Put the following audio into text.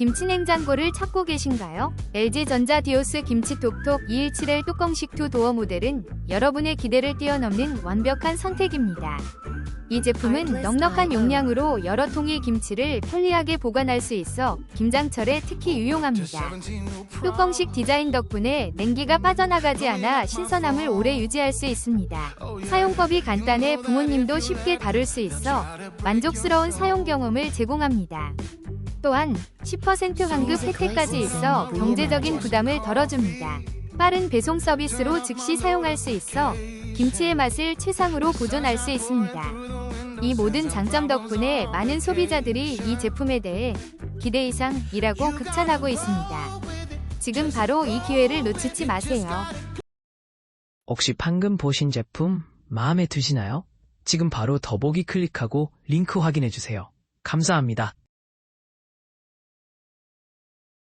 김치 냉장고를 찾고 계신가요? LG전자 디오스 김치톡톡 217L 뚜껑식 2도어 모델은 여러분의 기대를 뛰어넘는 완벽한 선택입니다. 이 제품은 넉넉한 용량으로 여러 통의 김치를 편리하게 보관할 수 있어 김장철에 특히 유용합니다. 뚜껑식 디자인 덕분에 냉기가 빠져나가지 않아 신선함을 오래 유지할 수 있습니다. 사용법이 간단해 부모님도 쉽게 다룰 수 있어 만족스러운 사용 경험을 제공합니다. 또한 10% 환급 혜택까지 있어 경제적인 부담을 덜어줍니다. 빠른 배송 서비스로 즉시 사용할 수 있어 김치의 맛을 최상으로 보존할 수 있습니다. 이 모든 장점 덕분에 많은 소비자들이 이 제품에 대해 기대 이상이라고 극찬하고 있습니다. 지금 바로 이 기회를 놓치지 마세요. 혹시 방금 보신 제품 마음에 드시나요? 지금 바로 더보기 클릭하고 링크 확인해주세요. 감사합니다.